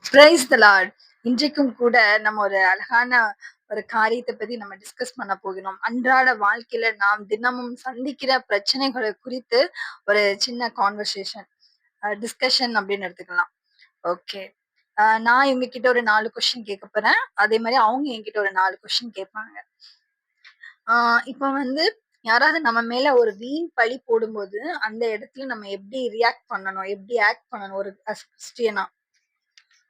Praise the Lord. இன்றைக்கும் கூட நம்ம ஒரு அழகான ஒரு காரியத்தை பத்தி நம்ம டிஸ்கஸ் பண்ண போகிறோம். அன்றாட வாழ்க்கையில நாம் தினமும் சந்திக்கிற பிரச்சனைகளை குறித்து ஒரு சின்ன கான்வர்சேஷன், டிஸ்கஷன் அப்படின்னு எடுத்துக்கலாம். ஓகே. நான் இவங்க கிட்ட ஒரு 4 கொஸ்டின் கேட்க போறேன். அதே மாதிரி அவங்க என்கிட்ட ஒரு 4 கொஸ்டின் கேட்பாங்க. இப்ப வந்து யாராவது நம்ம மேல ஒரு வீண் பழி போடும்போது அந்த இடத்துல நம்ம எப்படி ரியாக்ட் பண்ணணும், எப்படி ஆக்ட் பண்ணணும் ஒரு கிறிஸ்டியனா?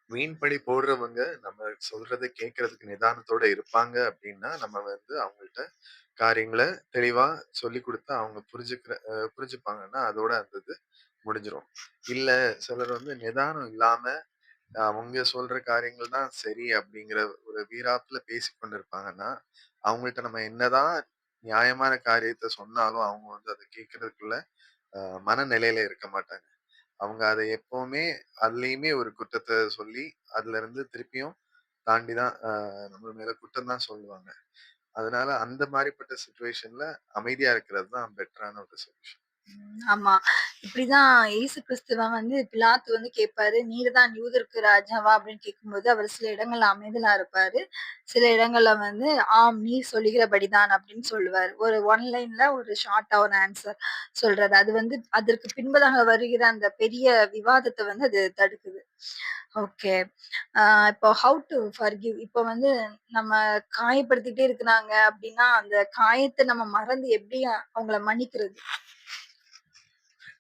வீண் பழி போடுறவங்க நம்ம சொல்றத கேட்கறதுக்கு நிதானத்தோட இருப்பாங்க அப்படின்னா, நம்ம வந்து அவங்கள்ட்ட காரியங்கள தெளிவா சொல்லிக் குடுத்தா அவங்க புரிஞ்சுப்பாங்கன்னா, அதோட அந்த இது முடிஞ்சிரும். இல்ல சிலர் வந்து நிதானம் இல்லாம, அவங்க சொல்ற காரியங்கள் தான் சரி அப்படிங்கிற ஒரு வீராப்புல பேசிக் கொண்டிருப்பாங்கன்னா, அவங்கள்ட்ட நம்ம என்னதான் நியாயமான காரியத்த சொன்னாலும், அவங்க வந்து அத கேட்கறதுக்குள்ள அ மனநிலையில இருக்க மாட்டாங்க. அவங்க அத எப்பவுமே அதுலயுமே ஒரு குற்றத்த சொல்லி, அதுலருந்து திருப்பியும் தாண்டி தான் நம்ம மேல குற்றம் தான் சொல்லுவாங்க. அதனால அந்த மாரிப்பட்ட சிச்சுவேஷன்ல அமைதியா இருக்கிறது தான் பெட்டரான ஒரு சொல்யூஷன். ஆமா. இப்படிதான் இயேசு கிறிஸ்துவ வந்து பிலாத்து வந்து கேட்பாரு. "நீர் தான் யூதருக்கு ராஜாவா?" அப்படின்னு கேட்கும்போது, அவர் சில இடங்கள்ல அமைதலா இருப்பாரு. சில இடங்கள்ல வந்து, "ஆம், நீர் சொல்லுகிறபடிதான்" அப்படின்னு சொல்லுவாரு. ஒரு ஒன் லைன்ல ஒரு ஷார்ட்டா ஒரு ஆன்சர் சொல்றாரு. அது வந்து அதற்கு பின்பதாக வருகிற அந்த பெரிய விவாதத்த வந்து அது தடுக்குது. ஓகே. அ இப்போ ஹவ் டு ஃபர்கிவ், இப்போ வந்து நம்ம காயப்படுத்திட்டே இருக்கிறாங்க அப்படின்னா, அந்த காயத்த நம்ம மறந்து எப்படி அவங்கள மன்னிக்கிறது?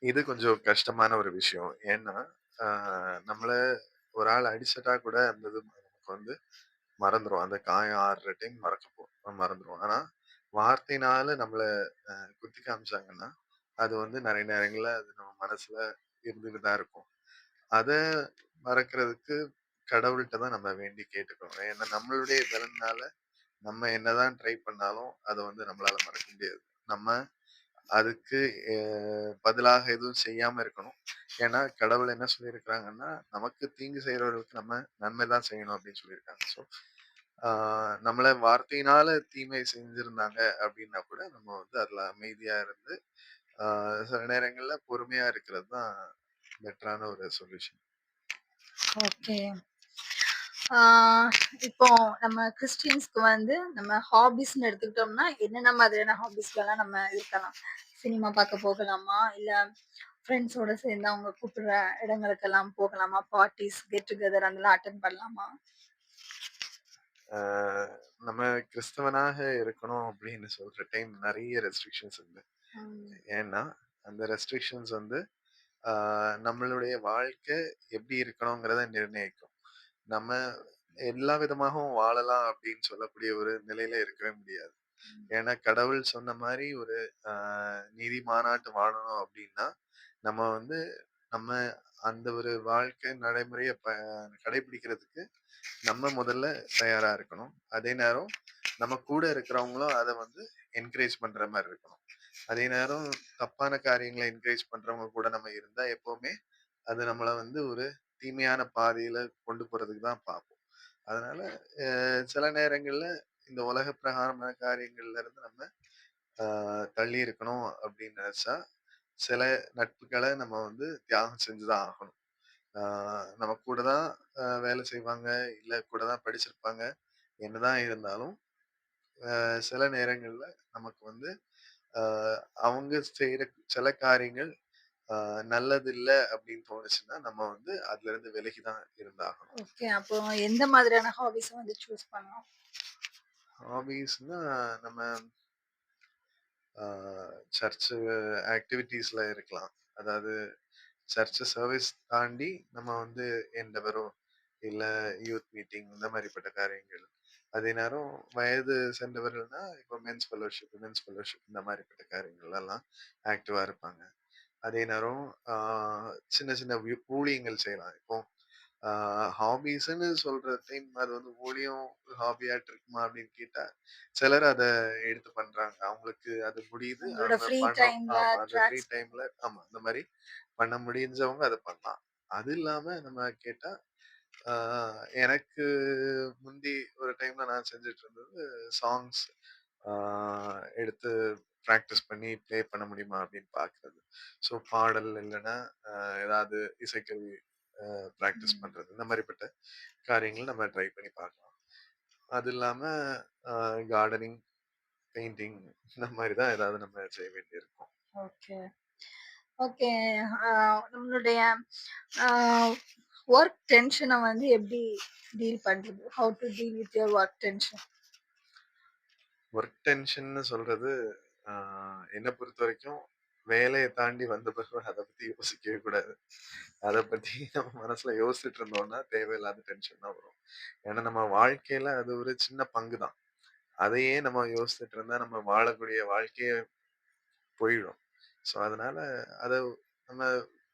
இது கொஞ்சம் கஷ்டமான ஒரு விஷயம். ஏன்னா, அ நம்மள ஒரு ஆள் அடிச்சுட்டா கூட அந்த இது நமக்கு வந்து மறந்துரும். அந்த காயம் ஆறுற டைம் மறந்துரும். ஆனா, வார்த்தையினால நம்மள குத்தி காமிச்சாங்கன்னா, அது வந்து நெறைய நேரங்கள்ல அது நம்ம மனசுல இருந்துட்டு தான் இருக்கும். அத மறக்கிறதுக்கு கடவுள்ட்ட தான் நம்ம வேண்டி கேட்டுக்கணும். ஏன்னா நம்மளுடைய பலனால நம்ம என்னதான் ட்ரை பண்ணாலும் அத வந்து நம்மளால மறக்க முடியாது. நம்ம அதுக்கு அ பதிலாக எதுவும் செய்யாம இருக்கணும். ஏன்னா கடவுள் என்ன சொல்லியிருக்கிறாங்கன்னா, நமக்கு தீங்கு செய்றவர்களுக்கு நம்ம நன்மை தான் செய்யணும் அப்படின்னு சொல்லியிருக்காங்க. ஸோ ஆ நம்மள வார்த்தையினால தீமை செஞ்சிருந்தாங்க அப்படின்னா கூட நம்ம வந்து அதுல அமைதியா இருந்து, ஆ சில நேரங்கள்ல பொறுமையா இருக்கிறது தான் பெட்டரான ஒரு சொல்யூஷன். ஓகே. ஆ இப்போ நம்ம கிறிஸ்டியன்ஸ்க்கு வந்து நம்ம ஹாபீஸ்ன்னு எடுத்துக்கிட்டோம்னா, என்னென்ன மாதிரியான ஹாபீஸ்லலாம் நம்ம இருக்கலாம்? சினிமா பார்க்க போகலாமா? இல்ல ஃப்ரெண்ட்ஸோட சேர்ந்து அவங்க கூப்பிடுற இடங்களுக்கெல்லாம் போகலாமா? பார்ட்டீஸ், கெட் டுகெதர் அதெல்லாம் அட்டெண்ட் பண்ணலாமா? ஆ நம்ம கிறிஸ்தவனாக இருக்கணும் அப்படின்னு சொல்ற டைம் நெறைய ரெஸ்ட்ரிக்ஷன்ஸ் உண்டு. ம். ஏன்னா, அந்த ரெஸ்ட்ரிக்ஷன்ஸ் வந்து ஆ நம்மளுடைய வாழ்க்கை எப்படி இருக்கணுங்கிறத நிர்ணயிக்கும். நம்ம எல்லா விதமாகவும் வாழலாம் அப்படின்னு சொல்லக்கூடிய ஒரு நிலையில இருக்கவே முடியாது. ஏன்னா கடவுள் சொன்ன மாரி ஒரு ஆ நீதிமானாட்டு வாழணும் அப்படின்னா, நம்ம வந்து நம்ம அந்த ஒரு வாழ்க்கை நடைமுறைய கடைபிடிக்கிறதுக்கு நம்ம முதல்ல தயாரா இருக்கணும். அதே நேரம் நம்ம கூட இருக்கிறவங்களும் அத வந்து என்கரேஜ் பண்ற மாரி இருக்கணும். அதே நேரம் தப்பான காரியங்கள என்கரேஜ் பண்றவங்க கூட நம்ம இருந்தா எப்பவுமே அது நம்மள வந்து ஒரு தீமையான பாதையில கொண்டு போறதுக்கு தான் பார்ப்போம். அதனால சில நேரங்கள்ல இந்த உலக பிரகாரமான காரியங்கள்ல இருந்து நம்ம தள்ளி இருக்கணும் அப்படின்னு நினைச்சா, சில நட்புகள நம்ம வந்து தியாகம் செஞ்சு தான் ஆகணும். ஆ நம்ம கூட தான் வேலை செய்வாங்க, இல்ல கூட தான் படிச்சிருப்பாங்க. என்னதான் இருந்தாலும், சில நேரங்கள்ல நமக்கு வந்து அ அவங்க செய்ற சில காரியங்கள் அ நல்லதில்ல அப்படின்னு தோணுச்சுன்னா, நம்ம வந்து அதுலருந்து விலகி தான் இருந்தாகணும். ஓகே. அப்போ எந்த மாதிரியான ஹாபீஸ வந்து சூஸ் பண்ணலாம்? ஹாபீஸ்னா நம்ம ஆ சர்ச்சு ஆக்டிவிட்டீஸ்ல இருக்கலாம். அதாவது சர்ச் சர்வீஸ் தாண்டி நம்ம வந்து எண்டவரோ, இல்ல யூத் மீட்டிங் இந்த மாரிப்பட்ட காரியங்கள். அதே நேரம் வயது சென்றவர்கள்னா, இப்போ மென்ஸ் ஃபெலோஷிப் இந்த மாரிப்பட்ட காரியங்கள்லலாம் ஆக்டிவா இருப்பாங்க. அதே நேரம் ஆ சின்ன சின்ன ஊழியங்கள் செய்யலாம். இப்போ ஆ ஹாபீஸ்ன்னு சொல்ற டைம் அது வந்து ஊழியம் ஹாபியாட்டு இருக்குமா அப்படின்னு கேட்டா, சிலர் அத எடுத்து பண்றாங்க. அவங்களுக்கு அது முடியுது. உங்களோட அவங்க ஃப்ரீ பணம் டைம்ல ஆமா. அந்த ஃப்ரீ ட்ராக்ஸ். டைம்ல ஆமா. அந்த மாரி பண்ண முடிஞ்சவங்க அத பண்ணலாம். அது இல்லாம நம்ம கேட்டா, ஆ எனக்கு முந்தி ஒரு டைம்ல நான் செஞ்சுட்டு இருந்தது சாங்ஸ் ஆ எடுத்து பிராக்டிஸ் பண்ணி ப்ளே பண்ண முடியுமா அப்படின்னு பார்க்குறது. ஸோ பாடல் இல்லன்னா, ஏதாவது இசைக்கருவி பிராக்டிஸ் ம். பண்றது. இந்த மாரிப்பட்ட காரியங்கள் நம்ம ட்ரை பண்ணி பார்க்கலாம். அது இல்லாம கார்டனிங், பெயிண்டிங் இந்த மாரி தான் ஏதாவது நம்ம செய்ய வேண்டியிருக்கும். ஓகே. ஓகே. அ நம்மளுடைய அ வொர்க் டென்ஷன வந்து எப்படி டீல் பண்றது? How to deal with your work tension? Work டென்ஷன்னு சொல்றது, ஆ என்ன பொறுத்தவரைக்கும் வேலைய தாண்டி வந்த பிறகு அத பத்தி யோசிக்கவே கூடாது. அத பத்தி நம்ம மனசுல யோசிச்சுட்டு இருந்தோம்னா, தேவையில்லாத டென்ஷன் தான் வரும். ஏன்னா நம்ம வாழ்க்கையில அது ஒரு சின்ன பங்கு தான். அதையே நம்ம யோசிச்சுட்டு இருந்தா, நம்ம வாழக்கூடிய வாழ்க்கையே போயிடும். ஸோ அதனால அத நம்ம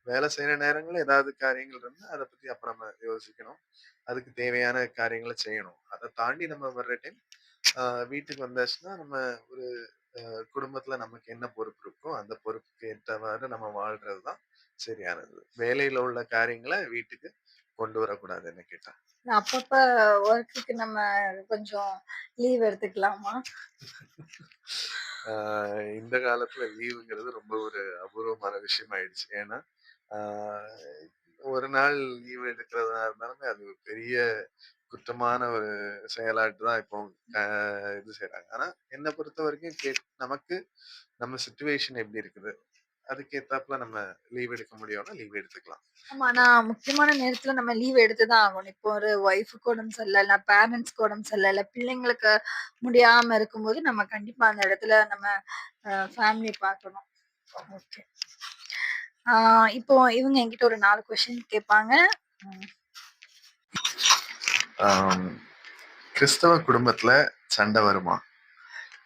வேலை செய்ற நேரங்கள்ல ஏதாவது காரியங்கள் இருந்தா, அத பத்தி அப்புறமா யோசிக்கணும். அதுக்கு தேவையான காரியங்கள செய்யணும். அத தாண்டி நம்ம வர்ற டைம், ஆ வீட்டுக்கு வந்தாச்சுன்னா, நம்ம ஒரு குடும்பத்துல நமக்கு என்ன பொறுப்பு இருக்கோ, அந்த பொறுப்புக்கு ஏத்தவாறு நம்ம வாழ்றது தான் சரியானது. வேலையில உள்ள காரியங்கள வீட்டுக்கு கொண்டு வரக்கூடாது என்ன கேட்டா. அப்பப்ப வொர்க்குக்கு நம்ம கொஞ்சம் லீவ் எடுத்துக்கலாமா? ஆ இந்த காலத்துல லீவுங்கிறது ரொம்ப ஒரு அபூர்வமான விஷயம் ஆயிடுச்சு. ஏன்னா, ஆ ஒரு நாள் லீவ் எடுக்கிறதா இருந்தாலுமே அது ஒரு பெரிய குற்றமான ஒரு செயலாட்டு தான் இப்போ அ இது செய்றாங்க. ஆனா என்ன பொறுத்தவரைக்கும் நமக்கு நம்ம சிச்சுவேஷன் எப்படி இருக்குது? அதுக்கு ஏத்தாப்புல நம்ம லீவ் எடுக்க முடியும்னா லீவ் எடுத்துக்கலாம். ஆமா. ஆனா முக்கியமான நேரத்துல நம்ம லீவ் எடுத்து தான் ஆகணும். இப்போ ஒரு ஒய்ஃப்க்கு உடம்பு சரியில்ல, இல்ல பேரண்ட்ஸ்க்கு உடம்பு சரியில்ல, இல்ல பிள்ளைங்களுக்கு முடியாம இருக்கும்போது, நம்ம கண்டிப்பா அந்த இடத்துல நம்ம ஃபேமிலி பார்க்கணும். ஓகே. ஆ இப்போ இவங்க என்கிட்ட ஒரு 4 கொஸ்டின் கேட்பாங்க. ம். ஆம், கிறிஸ்தவ குடும்பத்துல சண்டை வருமா?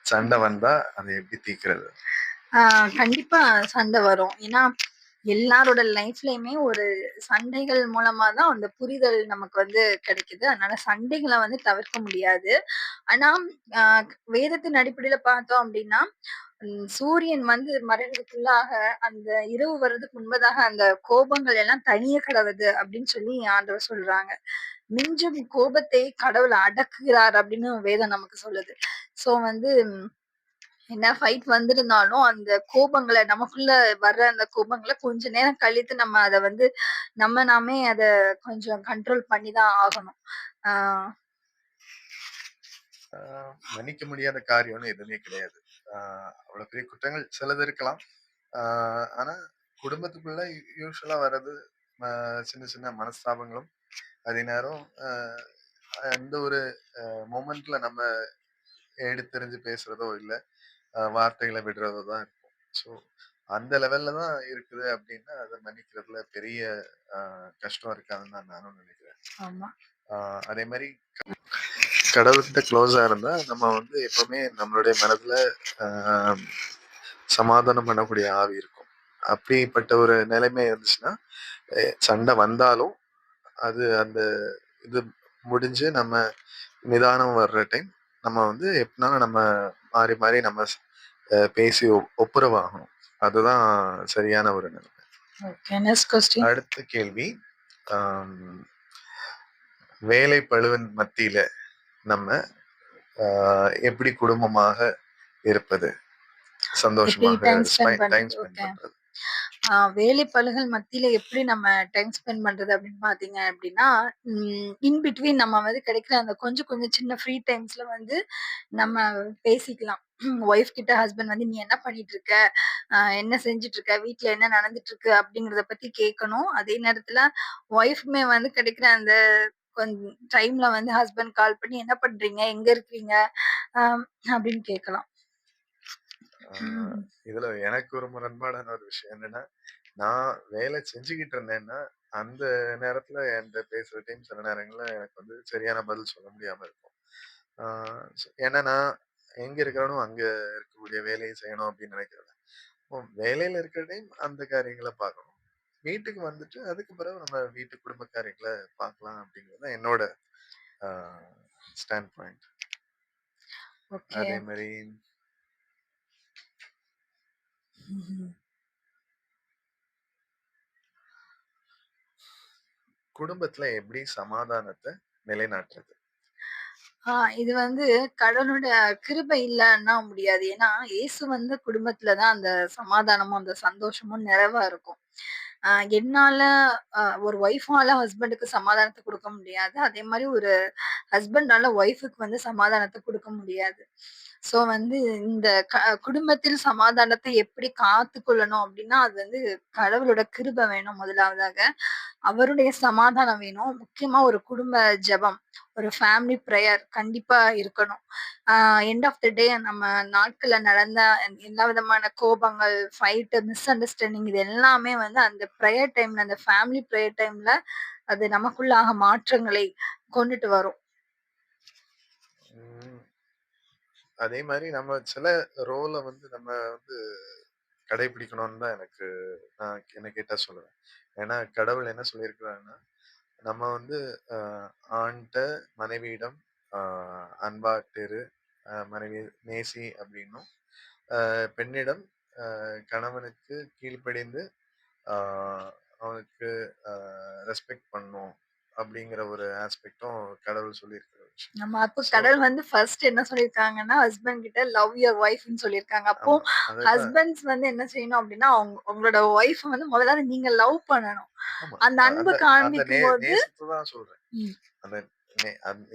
சண்டை வந்தா அதை எப்படி தீர்க்கிறது? ஆ கண்டிப்பா சண்டை வரும். ஏன்னா, எல்லாரோட லைஃப்லயுமே ஒரு சண்டைகள் மூலமா தான் அந்த புரிதல் நமக்கு வந்து கிடைக்குது. அதனால சண்டைகள வந்து தவிர்க்க முடியாது. ஆனா, அ வேதத்தின் அடிப்படையில பார்த்தோம் அப்டின்னா, சூரியன் வந்து மறைவதற்குள்ளாக அந்த இரவு வர்றதுக்கு முன்பதாக அந்த கோபங்கள் எல்லாம் தணிய கடவுது அப்டின்னு சொல்லி ஆண்டவர் சொல்றாங்க. மிஞ்சும் கோபத்தை கடவுள் அடக்குகிறார் அப்டின்னு வேதம் நமக்கு சொல்லுது. ஸோ வந்து என்ன ஃபைட் வந்திருந்தாலும், அந்த கோபங்கள நமக்குள்ள வர்ற அந்த கோபங்கள கொஞ்ச நேரம் கழித்து நம்ம அத வந்து நம்ம நாமே அத கொஞ்சம் கண்ட்ரோல் பண்ணி தான் ஆகணும். ஆ ஆ மன்னிக்க முடியாத காரியம்னு எதுவுமே கிடையாது. ஆ அவ்வளவு பெரிய குற்றங்கள் சிலது இருக்கலாம். ஆ ஆனா குடும்பத்துக்குள்ள யூசுவலா வர்றது அ சின்ன சின்ன மனஸ்தாபங்களும், அதே நேரம் எந்த ஒரு மொமெண்ட்ல நம்ம எடுத்தெறிஞ்சு பேசுறதோ, இல்ல வார்த்தைகள விடுறதோ தான் இருக்கும். ஸோ அந்த லெவல்ல தான் இருக்குது அப்டின்னா, அத மன்னிக்கிறதுல பெரிய அ கஷ்டம் இருக்காதுன்னு தான் நானும் நினைக்கிறேன். ஆமா. ஆ அதே மாரி கடவுள்கிட்ட க்ளோஸா இருந்தா, நம்ம வந்து எப்பவுமே நம்மளுடைய மனதுல அ சமாதானம் பண்ணக்கூடிய ஆவி இருக்கும். அப்படிப்பட்ட ஒரு நிலைமை இருந்துச்சுன்னா, சண்டை வந்தாலும், அது அந்த இது முடிஞ்சு நம்ம நிதானம் வர்ற டைம், நம்ம வந்து எப்படினாலும் நம்ம மாறி மாறி நம்ம பேசி ஒப்புரவாகணும். அதுதான் சரியான ஒரு நிலைமை. ஓகே. Next question. அடுத்த கேள்வி, ஆம், வேலை பளுவின் மத்தியில நம்ம அ எப்படி குடும்பமாக இருப்பது? எப்படி சந்தோஷமாக டைம் ஸ்பெண்ட் டைம் பண்றது? Spend okay. பண்றது. வேலை பளுகள் மத்தியில எப்படி நம்ம டைம் ஸ்பெண்ட் பண்றது அப்படின்னு பார்த்தீங்க அப்படின்னா, இன் பிட்வீன் நம்ம வந்து கிடைக்கிற அந்த கொஞ்சம் கொஞ்சம் சின்ன ஃப்ரீ டைம்ஸ்ல வந்து நம்ம பேசிக்கலாம். ஒய்ஃப் கிட்ட ஹஸ்பண்ட் வந்து, "நீ என்ன பண்ணிட்டு இருக்க? என்ன செஞ்சுட்டு இருக்க? வீட்ல என்ன நடந்துட்டு இருக்கு?" அப்படிங்கிறத பத்தி கேட்கணும். அதே நேரத்துல ஒய்ஃப்மே வந்து கிடைக்கிற அந்த கொஞ் டைம்ல வந்து ஹஸ்பண்ட் கால் பண்ணி, "என்ன பண்றீங்க? எங்க இருக்கிறீங்க?" அம் அப்படின்னு கேட்கலாம். ஆ இதுல எனக்கு ஒரு முரண்பாடான ஒரு விஷயம் என்னன்னா, நான் வேலை செஞ்சுகிட்டு இருந்தேன்னா, அந்த நேரத்துல என்ட்ட பேசுற டைம் சில நேரங்கள்ல எனக்கு வந்து சரியான பதில் சொல்ல முடியாம இருக்கும். ஆ ஏன்னா நான் எங்க இருக்கிறேனோ அங்க இருக்கக்கூடிய வேலைய செய்யணும் அப்படின்னு நினைக்கிறேன். வேலையில இருக்கிற டைம் அந்த காரியங்கள பார்க்கணும். வீட்டுக்கு வந்துட்டு அதுக்கு பிறகு நம்ம வீட்டு குடும்ப காரியங்கள பார்க்கலாம் அப்படிங்கிறது தான் என்னோட ஆ ஸ்டாண்ட் பாயிண்ட். ஓகே. அதே மாரி ம்ஹ்ம். குடும்பத்துல எப்படி சமாதானத்த நிலைநாட்டுறது? ஆ இது வந்து கடவுளோட கிருபை இல்லன்னா முடியாது. ஏன்னா, இயேசு வந்து குடும்பத்துல தான் அந்த சமாதானமும், அந்த சந்தோஷமும் நிறைவா இருக்கும். அ என்னால ஒரு ஒய்ஃபால ஹஸ்பண்டுக்கு சமாதானத்த குடுக்க முடியாது. அதே மாரி ஒரு ஹஸ்பண்டால ஒய்ஃப்க்கு வந்து சமாதானத்த குடுக்க முடியாது. ஸோ வந்து இந்த குடும்பத்தில் சமாதானத்தை எப்படி காத்துக்கொள்ளணும் அப்டின்னா, அது வந்து கடவுளோட கிருப வேணும் முதலாவதாக. அவருடைய சமாதானம் வேணும். முக்கியமா ஒரு குடும்ப ஜெபம், ஒரு ஃபேமிலி பிரேயர் கண்டிப்பா இருக்கணும். ஆ எண்ட் ஆஃப் த டே நம்ம நாட்கள்ல நடந்த எல்லா விதமான கோபங்கள், ஃபைட், மிஸ் அண்டர்ஸ்டாண்டிங் இது எல்லாமே வந்து அந்த பிரேயர் டைம்ல, அந்த ஃபேமிலி பிரேயர் டைம்ல அது நமக்குள்ளாக மாற்றங்களை கொண்டுட்டு வரும். ம். அதே மாரி நம்ம சில ரோல வந்து நம்ம வந்து கடைபிடிக்கணும்னு தான் நான் என்ன கேட்டா சொல்லுவேன். ஏன்னா கடவுள் என்ன சொல்லியிருக்கிறாருன்னா, நம்ம வந்து அ ஆண்ட்ட மனைவியிடம் அ அன்பாட்டு இரு, மனைவியை நேசி அப்படின்னும், பெண்ணிடம் கணவனுக்கு கீழ்ப்படிந்து ஆ அவனுக்கு அ ரெஸ்பெக்ட் பண்ணணும் அப்படிங்கிற ஒரு ஆஸ்பெக்டும் கடவுள் சொல்லியிருக்கிற விஷயம். நம்ம அப்ப ஸோ கடவுள் வந்து ஃபர்ஸ்ட் என்ன சொல்லியிருக்காங்கன்னா, ஹஸ்பண்ட் கிட்ட லவ் யுவர் ஒய்ஃப்ன்னு சொல்லியிருக்காங்க. அப்போ ஆமா. அதுதான். ஹஸ்பண்ட்ஸ் வந்து என்ன செய்யணும் அப்டின்னா, உங்களோட ஒய்ஃப வந்து முதல்ல நீங்க லவ் பண்ணணும். ஆமா. அந்த அன்பு அந்த அந்த காண்பிக்கும்போது நேசத்த தான் சொல்றேன். ம். அந்த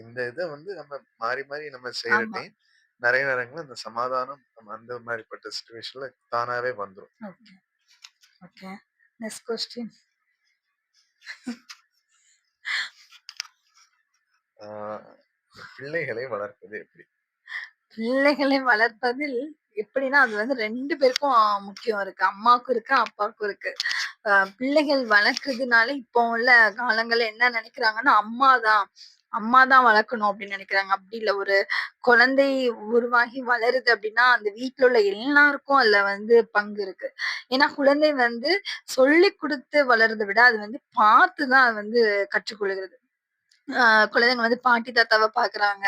இந்த இத வந்து நம்ம மாறி, மாறி நம்ம செய்ற ஆமா. டைம், நெறைய நேரங்கள்ல அந்த சமாதானம் நம்ம அந்த மாரிப்பட்ட சிச்சுவேஷன்ல தானாவே வந்துரும். Okay, okay. Next question. ஆ பிள்ளைகளை வளர்ப்பது எப்படி? பிள்ளைகளை வளர்ப்பதில் எப்படின்னா, அது வந்து 2 பேருக்கும் முக்கியம் இருக்கு. அம்மாவுக்கும் இருக்கு, அப்பாவுக்கும் இருக்கு. பிள்ளைகள் வளர்க்கிறதுனால இப்போ உள்ள காலங்கள்ல என்ன நெனைக்கிறாங்கன்னா, அம்மா தான் வளர்க்கணும் அப்படின்னு நெனைக்கிறாங்க. அப்படி இல்ல. ஒரு குழந்தை உருவாகி வளருது அப்படின்னா, அந்த வீட்ல உள்ள எல்லாருக்கும் அதுல வந்து பங்கு இருக்கு. ஏன்னா குழந்தை வந்து சொல்லிக் குடுத்து வளர்றத விட, அது வந்து பார்த்து தான் அது வந்து கற்றுக்கொள்கிறது. ஆ குழந்தைங்க வந்து பாட்டி, தாத்தாவ பாக்குறாங்க.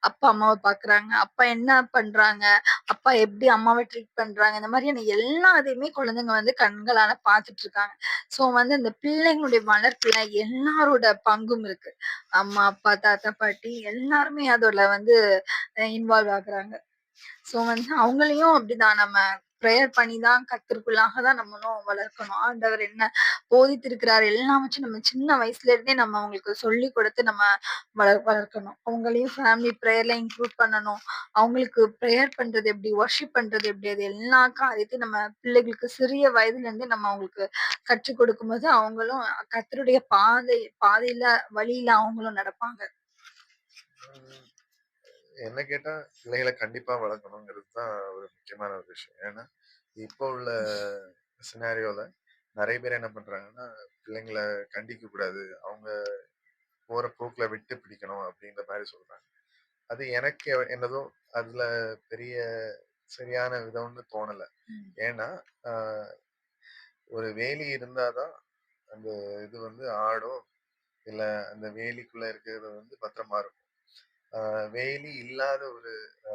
அப்பா, அம்மாவ பாக்குறாங்க. அப்பா என்ன பண்றாங்க? அப்பா எப்படி அம்மாவ ட்ரீட் பண்றாங்க? இந்த மாதிரியான எல்லா இதையுமே குழந்தைங்க வந்து கண்களால பாத்துட்டு இருக்காங்க. ஸோ வந்து அந்த பிள்ளைங்களுடைய வளர்ப்புல எல்லாரோட பங்கும் இருக்கு. அம்மா, அப்பா, தாத்தா, பாட்டி எல்லாருமே அதோட வந்து இன்வால்வ் ஆகுறாங்க. ஸோ வந்து அவங்களையும் அப்படிதான் நம்ம பிரேயர் பண்ணி தான் கர்த்தருக்குள்ளாக தான் நம்மளும் வளர்க்கணும். ஆண்டவர் என்ன போதித்திருக்கிறார் எல்லாம் வச்சு நம்ம சின்ன வயசுல இருந்தே நம்ம அவங்களுக்கு சொல்லிக் கொடுத்து நம்ம வளர்க்கணும். அவங்களையும் ஃபேமிலி பிரேயர்ல இன்க்ளூட் பண்ணணும். அவங்களுக்கு பிரேயர் பண்றது எப்படி, வொர்ஷிப் பண்றது எப்படி, அது எல்லா காரியத்தையும் நம்ம பிள்ளைகளுக்கு சிறிய வயதுல இருந்தே நம்ம அவங்களுக்கு கற்றுக் கொடுக்கும்போது, அவங்களும் கர்த்தருடைய பாதையில வழியில அவங்களும் நடப்பாங்க. ம். என்ன கேட்டா பிள்ளைகள கண்டிப்பா வளர்க்கணுங்கிறது தான் ஒரு முக்கியமான ஒரு விஷயம். ஏன்னா, இப்போ உள்ள சினாரியோல நெறைய பேர் என்ன பண்றாங்கன்னா, பிள்ளைங்கள கண்டிக்க கூடாது. அவங்க போற போக்குல விட்டு பிடிக்கணும் அப்படின்ற மாரி சொல்றாங்க. அது எனக்கு என்னதோ அதுல பெரிய சரியான விதம்னு தோணல. ம். ஏன்னா, அ ஒரு வேலி இருந்தா தான் அந்த இது வந்து ஆடும். இல்ல அந்த வேலிக்குள்ள இருக்கிறது வந்து பத்திரமா இருக்கும். வேலி இல்லாத ஒரு அ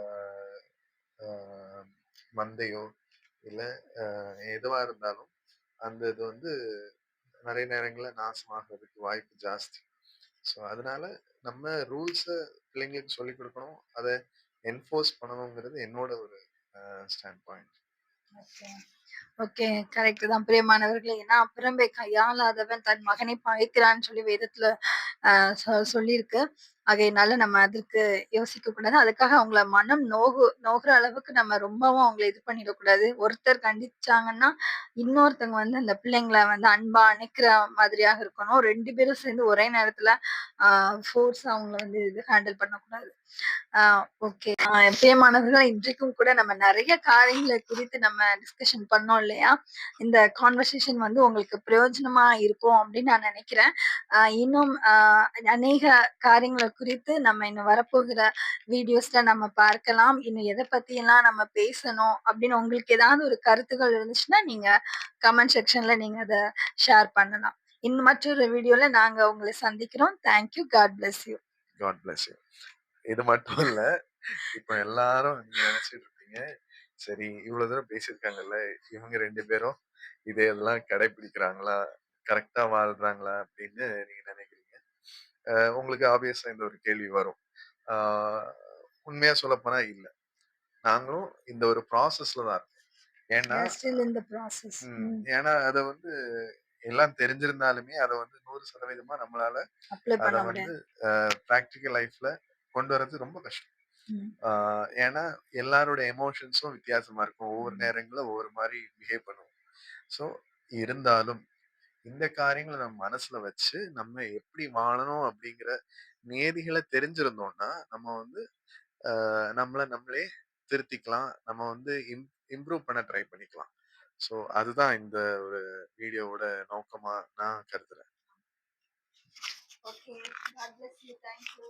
அ மந்தையோ, இல்ல எதுவா இருந்தாலும், அந்த இது வந்து நெறைய நேரங்கள்ல நாசமாகறதுக்கு வாய்ப்பு ஜாஸ்தி. ஸோ, அதனால நம்ம ரூல்ஸ பிள்ளைங்களுக்கு சொல்லிக் குடுக்கணும். அத என்ஃபோர்ஸ் பண்ணணுங்கிறது என்னோட ஒரு stand point. Okay. Okay. Correct தான் பிரியமானவர்களே. ஏன்னா, "அப்புறம்பே கையாளாதவன் தன் மகனை பகைக்கிறான்னு" சொல்லி வேதத்துல அ சொல்லியிருக்கு. ஆகையினால நம்ம அதுக்கு யோசிக்கக் கூடாது. அதுக்காக அவங்கள மனம் நோகுற அளவுக்கு நம்ம ரொம்பவும் அவங்கள இது பண்ணிடக்கூடாது. ஒருத்தர் கண்டிச்சாங்கன்னா, இன்னொருத்தவங்க வந்து அந்த பிள்ளைங்கள வந்து அன்பா அணைக்கிற மாதிரியாக இருக்கணும். 2 பேரும் சேர்ந்து ஒரே நேரத்துல அ ஃபோர்ஸா அவங்கள வந்து இது ஹேண்டில் பண்ணக்கூடாது. ஆ ஓகே. பிரியமானவர்களே, இன்றைக்கும் கூட நம்ம நெறைய காரியங்கள குறித்து நம்ம டிஸ்கஷன் பண்ணோம் இல்லையா? இந்த கான்வர்சேஷன் வந்து உங்களுக்கு பிரயோஜனமா இருக்கும் அப்படின்னு நான் நெனைக்கிறேன். இன்னும் அநேக காரியங்கள குறித்து நம்ம இன்னும் வரப்போகிற வீடியோஸ்ல நம்ம பார்க்கலாம். இன்னும் எத பத்தியெல்லாம் நம்ம பேசணும் அப்படின்னு உங்களுக்கு ஏதாவது ஒரு கருத்துக்கள் இருந்துச்சுன்னா, நீங்க கமெண்ட் செக்ஷன்ல நீங்க அத ஷேர் பண்ணலாம். இன்னும் மற்றொரு வீடியோல நாங்க உங்கள சந்திக்கிறோம். Thank you. God bless you. God bless you. இது மட்டும் இல்ல, இப்ப எல்லாரும் நீங்க நெனச்சுட்டு இருப்பீங்க, சரி இவ்வளவு தூரம் பேசியிருக்காங்கல்ல, இவங்க 2 பேரும் இதையெல்லாம் கடைபிடிக்கிறாங்களா? கரெக்ட்டா வாழ்றாங்களா? அப்படின்னு நீங்க நெனைக்கிறீங்க. உங்களுக்கு ஆப்வியஸா இந்த ஒரு கேள்வி வரும். ஆ உண்மையா சொல்லப்போனா இல்ல. நாங்களும் இந்த ஒரு ப்ராசஸ்ல தான் இருக்கோம். We ஏன்னா are still in the process. ம். ஏன்னா அத வந்து எல்லாம் தெரிஞ்சிருந்தாலுமே அத வந்து 100% நம்மளால அப்ளை அத பண்ண வந்து முடியாது. பிராக்டிகல் லைஃப்ல கொண்டு வரது ரொம்ப கஷ்டம். ம். ஆ ஏன்னா எல்லாரோட எமோஷன்ஸும் வித்தியாசமா இருக்கும். ஒவ்வொரு ம். நேரங்கள்ல ஒவ்வொரு மாரி பிஹேவ் பண்ணுவோம். ஸோ இருந்தாலும் இந்த காரியங்கள நம்ம மனசுல வச்சு, நம்ம எப்படி வாழணும் அப்படிங்கிற நியதிகள தெரிஞ்சிருந்தோம்னா, நம்ம வந்து நம்மள நம்மளே திருத்திக்கலாம். நம்ம வந்து இம்ப்ரூவ் பண்ண ட்ரை பண்ணிக்கலாம். ஸோ அதுதான் இந்த ஒரு வீடியோவோட நோக்கமா நான் கருதுறேன். Okay. God bless you. Thank you.